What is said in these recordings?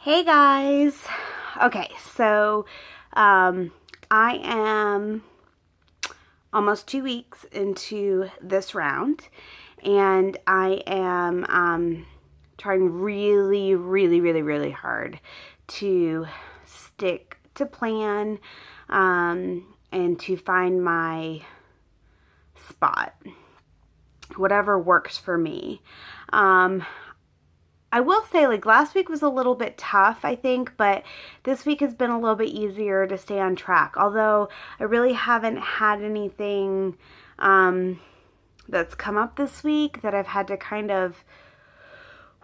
Hey guys. Okay, so I am almost 2 weeks into this round, and I am trying really hard to stick to plan and to find my spot, whatever works for me. I will say, like, last week was a little bit tough, I think, but this week has been a little bit easier to stay on track. Although I really haven't had anything that's come up this week that I've had to kind of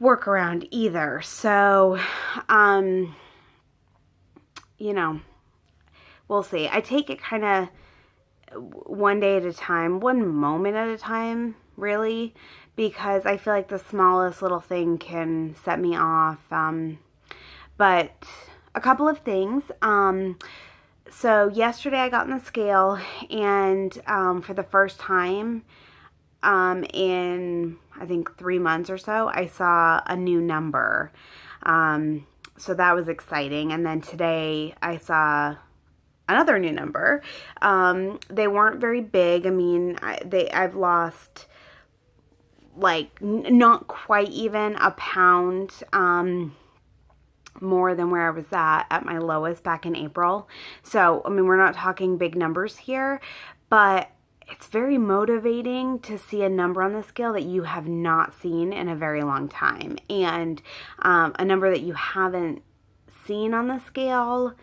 work around either. So, we'll see. I take it kind of one day at a time, one moment at a time, really, because I feel like the smallest little thing can set me off. But a couple of things. So yesterday I got on the scale, and for the first time in, I think, 3 months or so, I saw a new number. So that was exciting. And then today I saw another new number. They weren't very big. I mean, I've lost like not quite even a pound more than where I was at my lowest back in April. So, I mean, we're not talking big numbers here, but it's very motivating to see a number on the scale that you have not seen in a very long time, and a number that you haven't seen on the scale.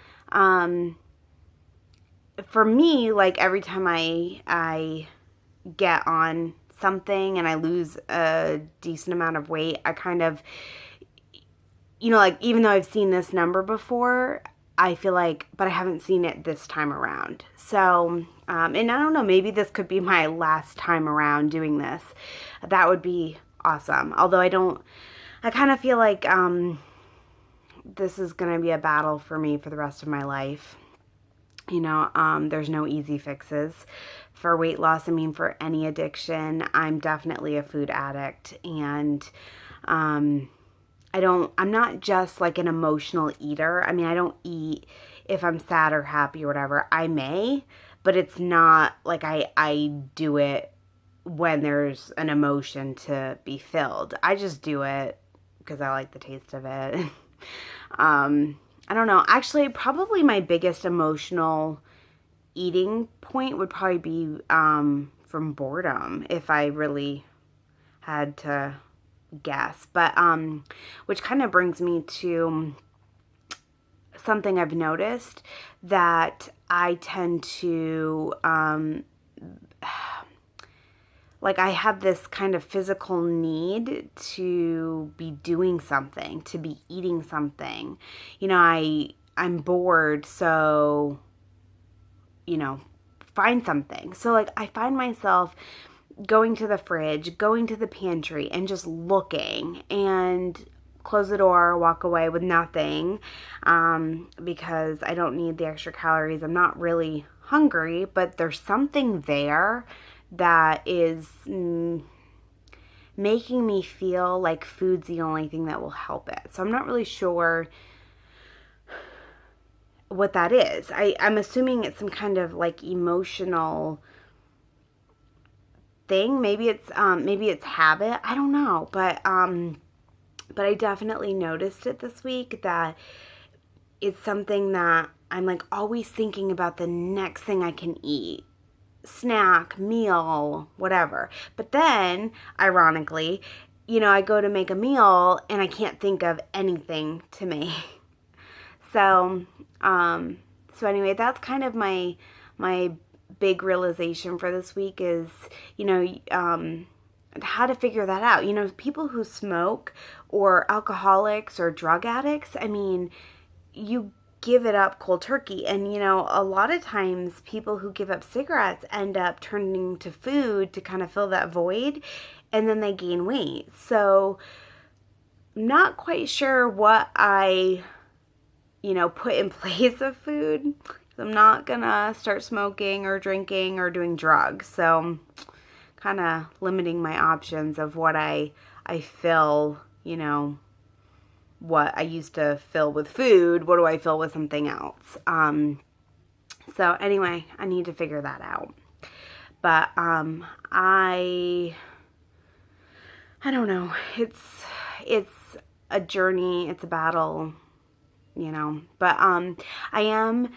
For me, like, every time I get on something and I lose a decent amount of weight, I kind of, like, even though I've seen this number before, I feel like, but I haven't seen it this time around. So, and I don't know, maybe this could be my last time around doing this. That would be awesome. Although I kind of feel like this is going to be a battle for me for the rest of my life. There's no easy fixes for weight loss. I mean, for any addiction, I'm definitely a food addict, and I'm not just like an emotional eater. I mean, I don't eat if I'm sad or happy or whatever. I may, but it's not like I do it when there's an emotion to be filled. I just do it because I like the taste of it. I don't know. Actually, probably my biggest emotional eating point would probably be from boredom, if I really had to guess. But which kind of brings me to something I've noticed, that I tend to like, I have this kind of physical need to be doing something, to be eating something. I'm bored, so, find something. So, like, I find myself going to the fridge, going to the pantry, and just looking, and close the door, walk away with nothing, because I don't need the extra calories. I'm not really hungry, but there's something there that is making me feel like food's the only thing that will help it. So I'm not really sure what that is. I'm assuming it's some kind of like emotional thing. Maybe it's habit. I don't know, but I definitely noticed it this week, that it's something that I'm like always thinking about the next thing I can eat. Snack, meal, whatever. But then, ironically, I go to make a meal and I can't think of anything to make. So anyway, that's kind of my big realization for this week is, how to figure that out. People who smoke, or alcoholics, or drug addicts, I mean, you give it up cold turkey. And, a lot of times people who give up cigarettes end up turning to food to kind of fill that void, and then they gain weight. So I'm not quite sure what I, put in place of food. I'm not gonna start smoking or drinking or doing drugs. So kind of limiting my options of what I fill, what I used to fill with food, what do I fill with something else? So anyway, I need to figure that out. But I don't know. It's a journey. It's a battle, But I am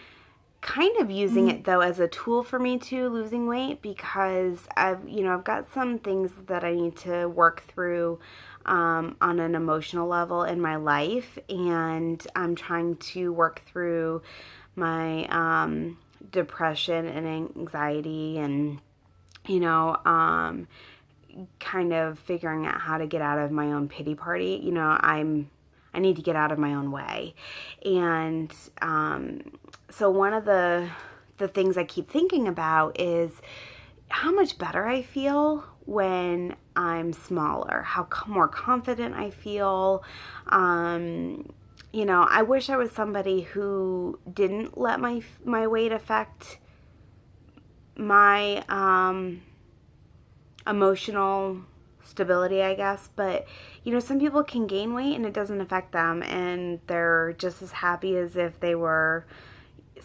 kind of using it though as a tool for me too, losing weight, because I've got some things that I need to work through on an emotional level in my life, and I'm trying to work through my depression and anxiety, and kind of figuring out how to get out of my own pity party. I need to get out of my own way. And so one of the things I keep thinking about is how much better I feel when I'm smaller, how more confident I feel. I wish I was somebody who didn't let my weight affect my emotional stability, I guess. But some people can gain weight and it doesn't affect them, and they're just as happy as if they were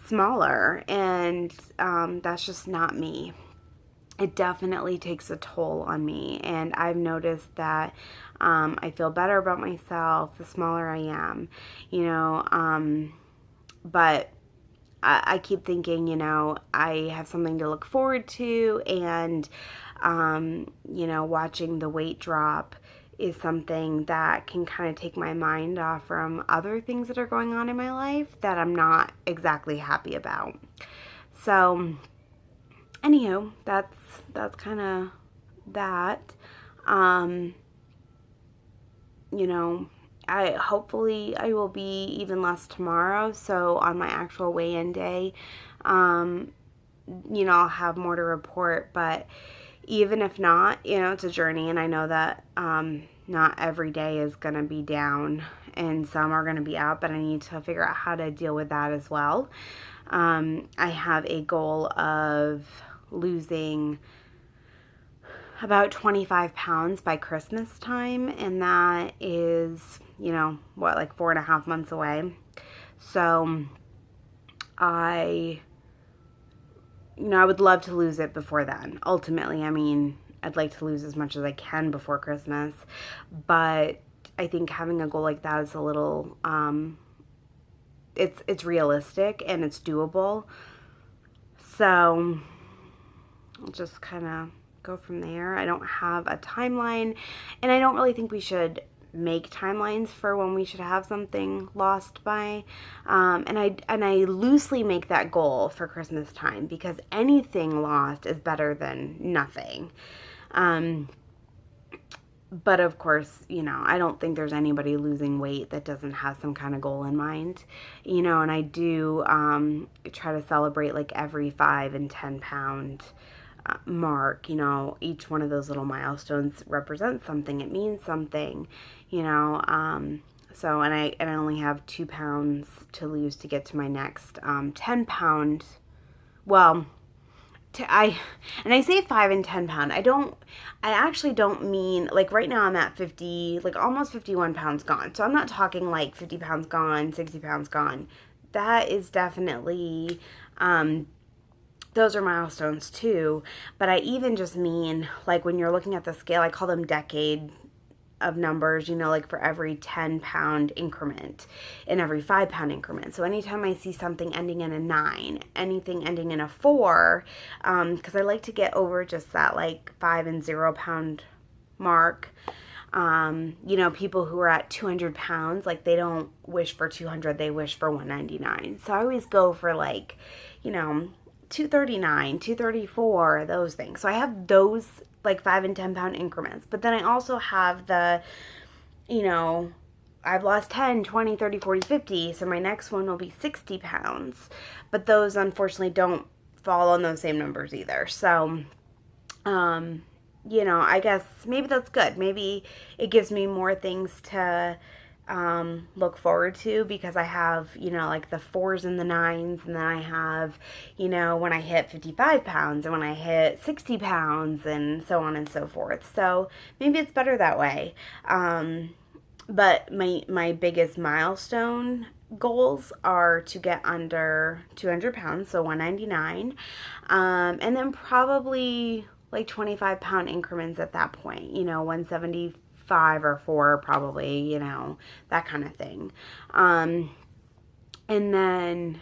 smaller, and that's just not me. It definitely takes a toll on me, and I've noticed that I feel better about myself the smaller I am, but I keep thinking, I have something to look forward to, and watching the weight drop is something that can kind of take my mind off from other things that are going on in my life that I'm not exactly happy about. So, anywho, that's kind of that. Hopefully I will be even less tomorrow. So on my actual weigh-in day, I'll have more to report. But even if not, it's a journey, and I know that not every day is going to be down, and some are going to be up, but I need to figure out how to deal with that as well. I have a goal of losing about 25 pounds by Christmas time, and that is, like 4.5 months away. So I would love to lose it before then. Ultimately, I'd like to lose as much as I can before Christmas, but I think having a goal like that is a little, it's realistic and it's doable. So I'll just kind of go from there. I don't have a timeline, and I don't really think we should make timelines for when we should have something lost by, and I loosely make that goal for Christmas time, because anything lost is better than nothing. But of course, I don't think there's anybody losing weight that doesn't have some kind of goal in mind, and I do try to celebrate like every 5 and 10 pound mark. Each one of those little milestones represents something. It means something, so, and I only have 2 pounds to lose to get to my next 10 pound. Well, I say 5 and 10 pound. I actually don't mean, like, right now I'm at 50, like almost 51 pounds gone. So I'm not talking like 50 pounds gone, 60 pounds gone. That is definitely, those are milestones too. But I even just mean, like, when you're looking at the scale, I call them decade of numbers, like for every 10 pound increment and every 5 pound increment. So anytime I see something ending in a 9, anything ending in a 4, because I like to get over just that like 5 and 0 pound mark. People who are at 200 pounds, like, they don't wish for 200, they wish for 199. So I always go for like, 239, 234, those things. So I have those like 5 and 10 pound increments. But then I also have the, I've lost 10, 20, 30, 40, 50. So my next one will be 60 pounds. But those unfortunately don't fall on those same numbers either. So, I guess maybe that's good. Maybe it gives me more things to look forward to, because I have, like the 4s and the 9s, and then I have, when I hit 55 pounds and when I hit 60 pounds and so on and so forth. So maybe it's better that way. But my biggest milestone goals are to get under 200 pounds, so 199, and then probably like 25-pound increments at that point, 175 or 4 probably, that kind of thing. And then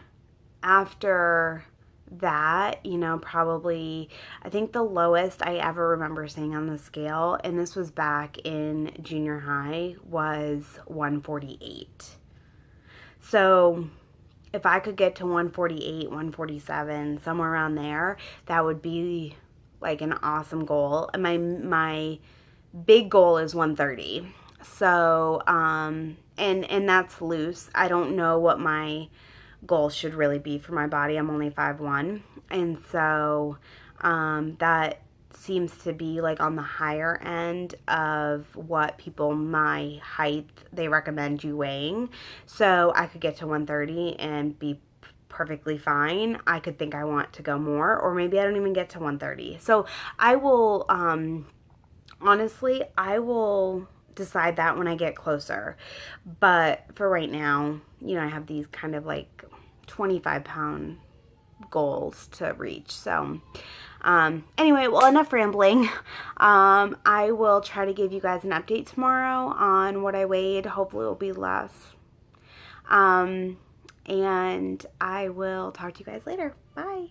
after that, probably, I think the lowest I ever remember seeing on the scale, and this was back in junior high, was 148. So if I could get to 148, 147, somewhere around there, that would be like an awesome goal. And my big goal is 130. So, and that's loose. I don't know what my goal should really be for my body. I'm only 5'1", and so that seems to be like on the higher end of what people my height they recommend you weighing. So I could get to 130 and be perfectly fine. I could think I want to go more, or maybe I don't even get to 130. So I will honestly, I will decide that when I get closer. But for right now, I have these kind of like 25-pound goals to reach. So anyway, well, enough rambling. I will try to give you guys an update tomorrow on what I weighed. Hopefully it will be less. And I will talk to you guys later. Bye.